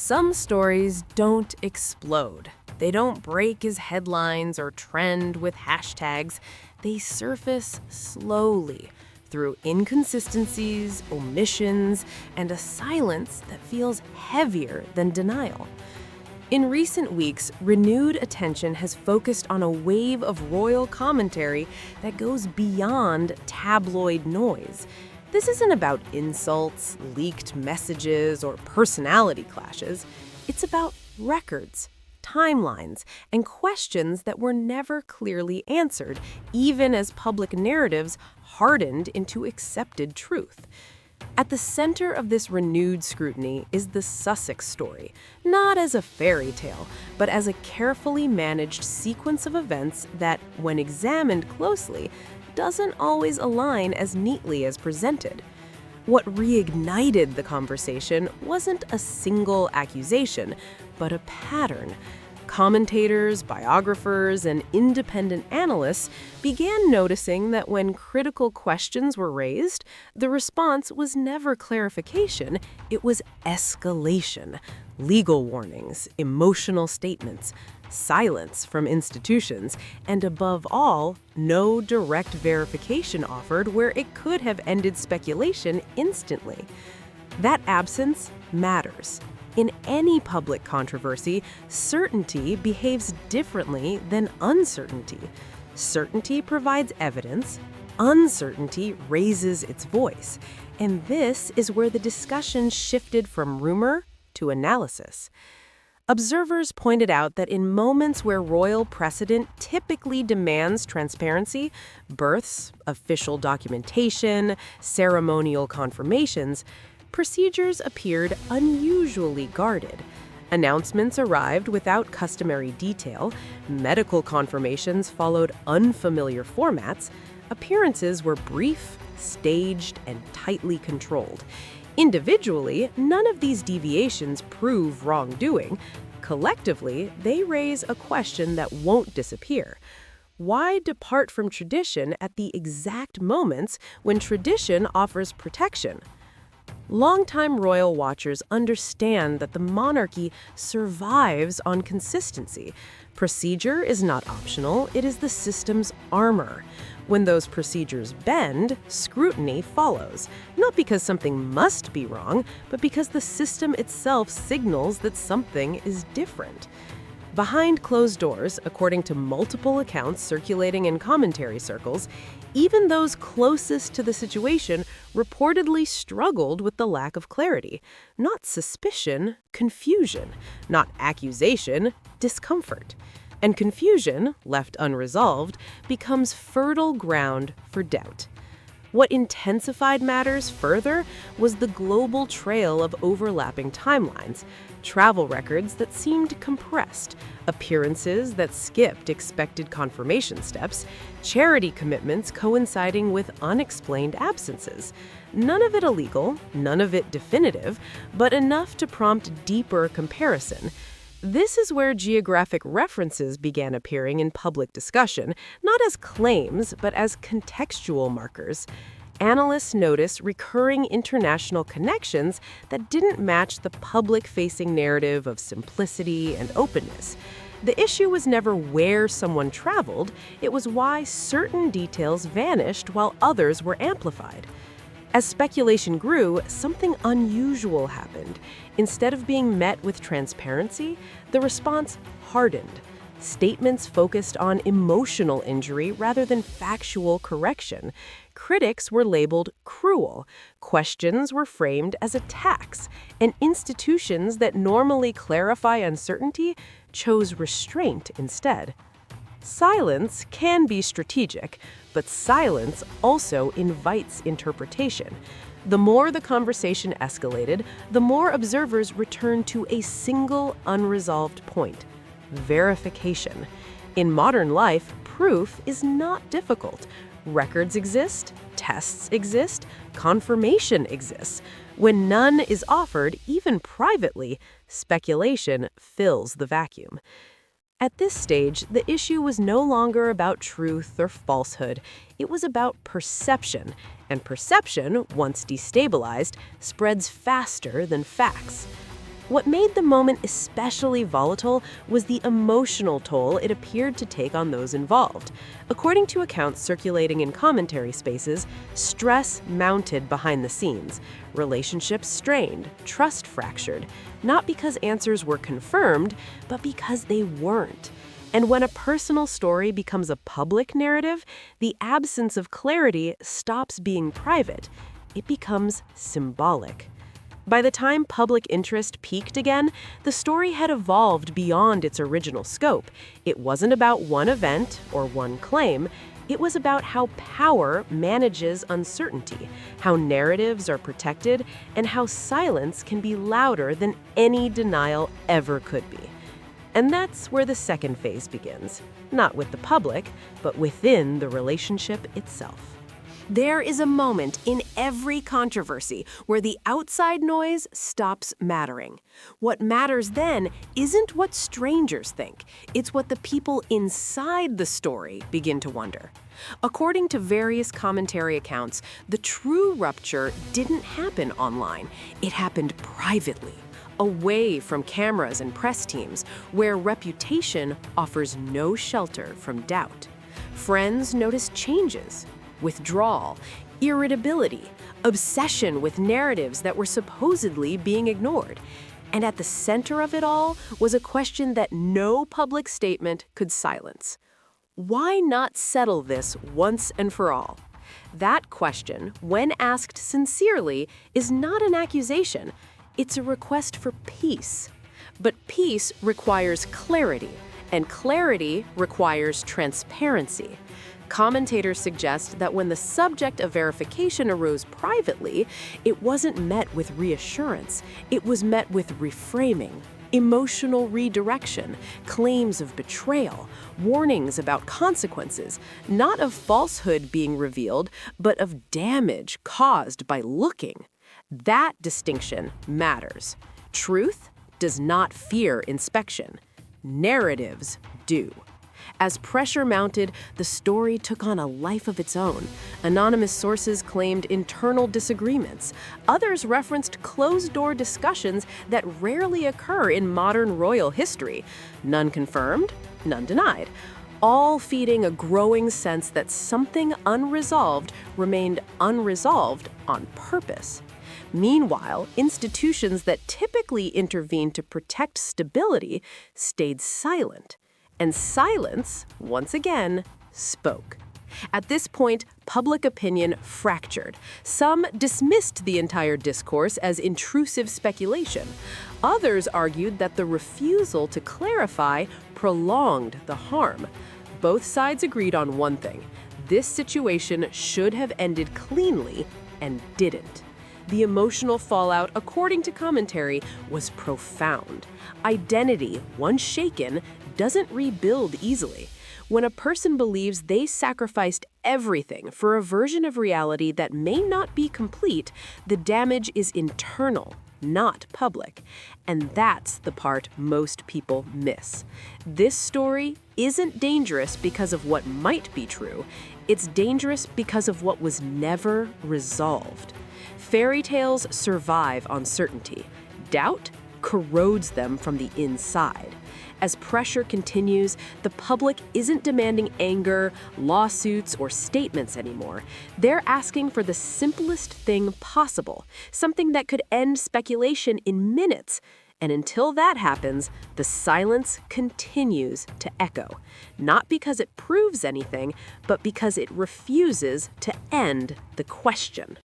Some stories don't explode. They don't break as headlines or trend with hashtags. They surface slowly through inconsistencies, omissions, and a silence that feels heavier than denial. In recent weeks, renewed attention has focused on a wave of royal commentary that goes beyond tabloid noise. This isn't about insults, leaked messages, or personality clashes. It's about records, timelines, and questions that were never clearly answered, even as public narratives hardened into accepted truth. At the center of this renewed scrutiny is the Sussex story, not as a fairy tale, but as a carefully managed sequence of events that, when examined closely, doesn't always align as neatly as presented. What reignited the conversation wasn't a single accusation, but a pattern. Commentators, biographers, and independent analysts began noticing that when critical questions were raised, the response was never clarification, it was escalation. Legal warnings, emotional statements, silence from institutions, and above all, no direct verification offered where it could have ended speculation instantly. That absence matters. In any public controversy, certainty behaves differently than uncertainty. Certainty provides evidence, uncertainty raises its voice, and this is where the discussion shifted from rumor to analysis. Observers pointed out that in moments where royal precedent typically demands transparency, births, official documentation, ceremonial confirmations, procedures appeared unusually guarded. Announcements arrived without customary detail, medical confirmations followed unfamiliar formats, appearances were brief, staged, and tightly controlled. Individually, none of these deviations prove wrongdoing. Collectively, they raise a question that won't disappear. Why depart from tradition at the exact moments when tradition offers protection? Longtime royal watchers understand that the monarchy survives on consistency. Procedure is not optional, it is the system's armor. When those procedures bend, scrutiny follows, not because something must be wrong, but because the system itself signals that something is different. Behind closed doors, according to multiple accounts circulating in commentary circles, even those closest to the situation reportedly struggled with the lack of clarity. Not suspicion, confusion. Not accusation, discomfort. And confusion, left unresolved, becomes fertile ground for doubt. What intensified matters further was the global trail of overlapping timelines, travel records that seemed compressed, appearances that skipped expected confirmation steps, charity commitments coinciding with unexplained absences. None of it illegal, none of it definitive, but enough to prompt deeper comparison. This is where geographic references began appearing in public discussion, not as claims, but as contextual markers. Analysts noticed recurring international connections that didn't match the public-facing narrative of simplicity and openness. The issue was never where someone traveled, it was why certain details vanished while others were amplified. As speculation grew, something unusual happened. Instead of being met with transparency, the response hardened. Statements focused on emotional injury rather than factual correction. Critics were labeled cruel. Questions were framed as attacks. And institutions that normally clarify uncertainty chose restraint instead. Silence can be strategic, but silence also invites interpretation. The more the conversation escalated, the more observers returned to a single unresolved point: verification. In modern life, proof is not difficult. Records exist, tests exist, confirmation exists. When none is offered, even privately, speculation fills the vacuum. At this stage, the issue was no longer about truth or falsehood. It was about perception, and perception, once destabilized, spreads faster than facts. What made the moment especially volatile was the emotional toll it appeared to take on those involved. According to accounts circulating in commentary spaces, stress mounted behind the scenes, relationships strained, trust fractured, not because answers were confirmed, but because they weren't. And when a personal story becomes a public narrative, the absence of clarity stops being private. It becomes symbolic. By the time public interest peaked again, the story had evolved beyond its original scope. It wasn't about one event or one claim. It was about how power manages uncertainty, how narratives are protected, and how silence can be louder than any denial ever could be. And that's where the second phase begins, not with the public, but within the relationship itself. There is a moment in every controversy where the outside noise stops mattering. What matters then isn't what strangers think, it's what the people inside the story begin to wonder. According to various commentary accounts, the true rupture didn't happen online. It happened privately, away from cameras and press teams, where reputation offers no shelter from doubt. Friends noticed changes, withdrawal, irritability, obsession with narratives that were supposedly being ignored. And at the center of it all was a question that no public statement could silence. Why not settle this once and for all? That question, when asked sincerely, is not an accusation. It's a request for peace. But peace requires clarity, and clarity requires transparency. Commentators suggest that when the subject of verification arose privately, it wasn't met with reassurance. It was met with reframing, emotional redirection, claims of betrayal, warnings about consequences, not of falsehood being revealed, but of damage caused by looking. That distinction matters. Truth does not fear inspection. Narratives do. As pressure mounted, the story took on a life of its own. Anonymous sources claimed internal disagreements. Others referenced closed-door discussions that rarely occur in modern royal history. None confirmed, none denied, all feeding a growing sense that something unresolved remained unresolved on purpose. Meanwhile, institutions that typically intervened to protect stability stayed silent. And silence, once again, spoke. At this point, public opinion fractured. Some dismissed the entire discourse as intrusive speculation. Others argued that the refusal to clarify prolonged the harm. Both sides agreed on one thing: this situation should have ended cleanly and didn't. The emotional fallout, according to commentary, was profound. Identity, once shaken, doesn't rebuild easily. When a person believes they sacrificed everything for a version of reality that may not be complete, the damage is internal, not public. And that's the part most people miss. This story isn't dangerous because of what might be true. It's dangerous because of what was never resolved. Fairy tales survive on certainty. Doubt corrodes them from the inside. As pressure continues, the public isn't demanding anger, lawsuits, or statements anymore. They're asking for the simplest thing possible, something that could end speculation in minutes. And until that happens, the silence continues to echo, not because it proves anything, but because it refuses to end the question.